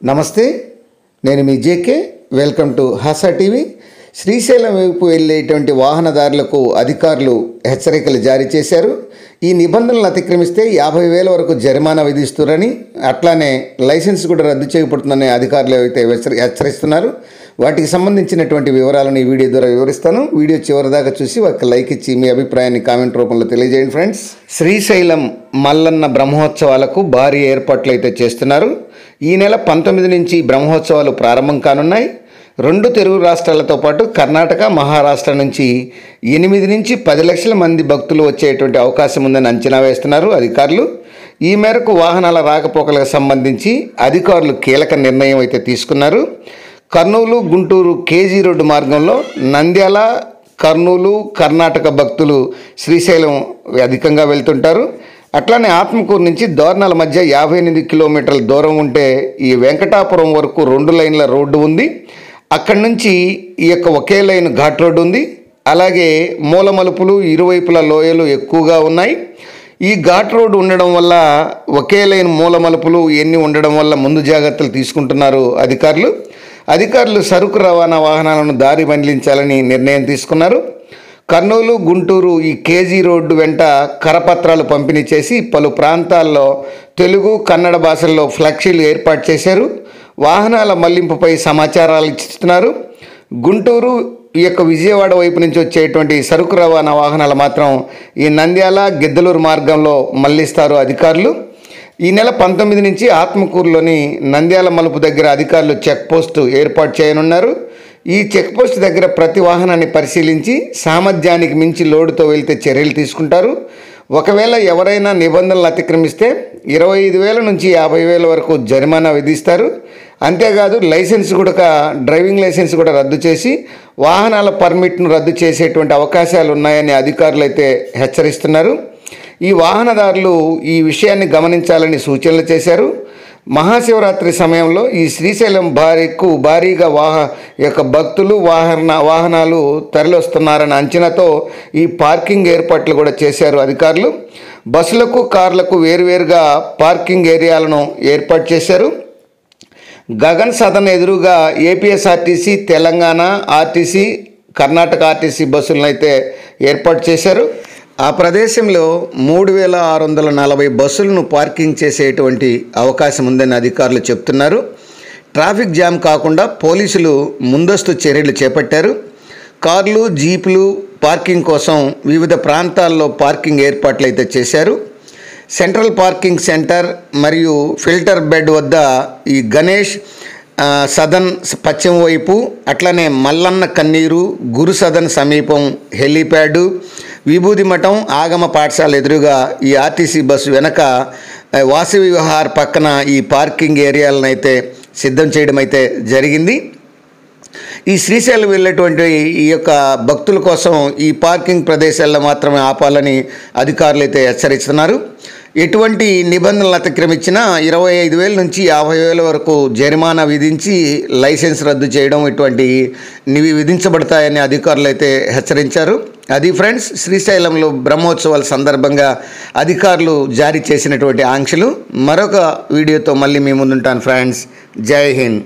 నమస్తే, నేను మీ JK. Welcome to Hasa TV. Srisailam వైపు వెళ్ళేటువంటి వాహనదారులకు అధికారులు హెచ్చరికలు జారీ చేశారు. ఈ నిబంధనలు అతిక్రమిస్తే 50,000 వరకు జరిమానా విధిస్తున్నారని, అట్లానే లైసెన్స్ కూడా రద్దు చేయబడుతుందని అధికారులు అయితే హెచ్చరిస్తున్నారు. వాటికి సంబంధించినటువంటి వివరాలను ఈ వీడియో ద్వారా వివరిస్తాను. వీడియో చివరిదాకా చూసి ఒక లైక్ ఇచ్చి మీ అభిప్రాయాన్ని కామెంట్ రూపంలో తెలియజేయండి ఫ్రెండ్స్. శ్రీశైలం మల్లన్న బ్రహ్మోత్సవాలకు భారీ ఏర్పాట్లు అయితే చేస్తున్నారు. ఈ నెల 19 నుంచి బ్రహ్మోత్సవాలు ప్రారంభం కానున్నాయి. 2 తెలుగు రాష్ట్రాలతో పాటు కర్ణాటక, మహారాష్ట్ర నుంచి 8 నుంచి 10 లక్షల మంది భక్తులు వచ్చేటువంటి అవకాశం ఉందని అంచనా వేస్తున్నారు అధికారులు. ఈ మేరకు వాహనాల రాకపోకలకు సంబంధించి అధికారులు కీలక నిర్ణయం అయితే తీసుకున్నారు. కర్నూలు, గుంటూరు కేజీ రోడ్డు మార్గంలో నంద్యాల, కర్నూలు, కర్ణాటక భక్తులు శ్రీశైలం అధికంగా వెళ్తుంటారు. అట్లానే ఆత్మకూరు నుంచి దోర్నాల మధ్య 58 కిలోమీటర్ల దూరం ఉంటే ఈ వెంకటాపురం వరకు 2 లైన్ల రోడ్డు ఉంది. అక్కడి నుంచి ఈ యొక్క ఒకే లైన్ ఘాట్ రోడ్డు ఉంది. అలాగే మూల మలుపులు, ఇరువైపుల లోయలు ఎక్కువగా ఉన్నాయి. ఈ ఘాట్ రోడ్డు ఉండడం వల్ల, ఒకే లైన్ మూల మలుపులు ఇవన్నీ ఉండడం వల్ల ముందు జాగ్రత్తలు తీసుకుంటున్నారు అధికారులు సరుకు రవాణా వాహనాలను దారి మళ్లించాలని నిర్ణయం తీసుకున్నారు. కర్నూలు, గుంటూరు ఈ కేజీ రోడ్డు వెంట కరపత్రాలు పంపిణీ చేసి పలు ప్రాంతాల్లో తెలుగు, కన్నడ భాషల్లో ఫ్లెక్సీలు ఏర్పాటు చేశారు. వాహనాల మళ్లింపుపై సమాచారాలు ఇస్తున్నారు. గుంటూరు ఈ యొక్క విజయవాడ వైపు నుంచి వచ్చేటువంటి సరుకు రవాణా వాహనాలు మాత్రం ఈ నంద్యాల, గిద్దలూరు మార్గంలో మళ్లిస్తారు అధికారులు. ఈ నెల 19 నుంచి ఆత్మకూరులోని నంద్యాల మలుపు దగ్గర అధికారులు చెక్ పోస్టు ఏర్పాటు చేయనున్నారు. ఈ చెక్ పోస్ట్ దగ్గర ప్రతి వాహనాన్ని పరిశీలించి సామర్థ్యానికి మించి లోడుతో వెళ్తే చర్యలు తీసుకుంటారు. ఒకవేళ ఎవరైనా నిబంధనలు అతిక్రమిస్తే 25,000 నుంచి 50,000 వరకు జరిమానా విధిస్తారు. అంతేకాదు డ్రైవింగ్ లైసెన్స్ కూడా రద్దు చేసి వాహనాల పర్మిట్ను రద్దు చేసేటువంటి అవకాశాలు ఉన్నాయని అధికారులు అయితే హెచ్చరిస్తున్నారు. ఈ వాహనదారులు ఈ విషయాన్ని గమనించాలని సూచనలు చేశారు. మహాశివరాత్రి సమయంలో ఈ శ్రీశైలం భారీగా భక్తులు వాహనాలు తరలిస్తున్నారన్న అంచనాతో ఈ పార్కింగ్ ఏర్పాట్లు కూడా చేశారు అధికారులు. బస్సులకు, కార్లకు వేరువేరుగా పార్కింగ్ ఏరియాలను ఏర్పాటు చేశారు. గగన్ సదన్ ఎదురుగా APSRTC, Telangana RTC, Karnataka RTC బస్సులను అయితే ఏర్పాటు చేశారు. ఆ ప్రదేశంలో 3,640 బస్సులను పార్కింగ్ చేసేటువంటి అవకాశం ఉందని అధికారులు చెప్తున్నారు. ట్రాఫిక్ జామ్ కాకుండా పోలీసులు ముందస్తు చర్యలు చేపట్టారు. కార్లు, జీపులు పార్కింగ్ కోసం వివిధ ప్రాంతాల్లో పార్కింగ్ ఏర్పాట్లు అయితే చేశారు. సెంట్రల్ పార్కింగ్ సెంటర్ మరియు ఫిల్టర్ బెడ్ వద్ద ఈ గణేష్ సదన్ పశ్చిమ వైపు, అట్లనే మల్లన్న కన్నీరు, గురు సదన్ సమీపం హెలీప్యాడు, విభూది మఠం ఆగమ పాఠశాల ఎదురుగా ఈ ఆర్టీసీ బస్సు వెనక వాసవి విహార్ పక్కన ఈ పార్కింగ్ ఏరియాలను అయితే సిద్ధం చేయడం అయితే జరిగింది. ఈ శ్రీశైలం వెళ్ళేటువంటి ఈ యొక్క భక్తుల కోసం ఈ పార్కింగ్ ప్రదేశాల్లో మాత్రమే ఆపాలని అధికారులు అయితే హెచ్చరిస్తున్నారు. ఎటువంటి నిబంధనలు అతిక్రమించినా 25,000 నుంచి 50,000 వరకు జరిమానా విధించి లైసెన్స్ రద్దు చేయడం ఇటువంటివి విధించబడతాయని అధికారులు అయితే హెచ్చరించారు. అది ఫ్రెండ్స్, శ్రీశైలంలో బ్రహ్మోత్సవాల సందర్భంగా అధికారులు జారీ చేసినటువంటి ఆంక్షలు. మరొక వీడియోతో మళ్ళీ మీ ముందుంటాను ఫ్రెండ్స్. జై హింద్.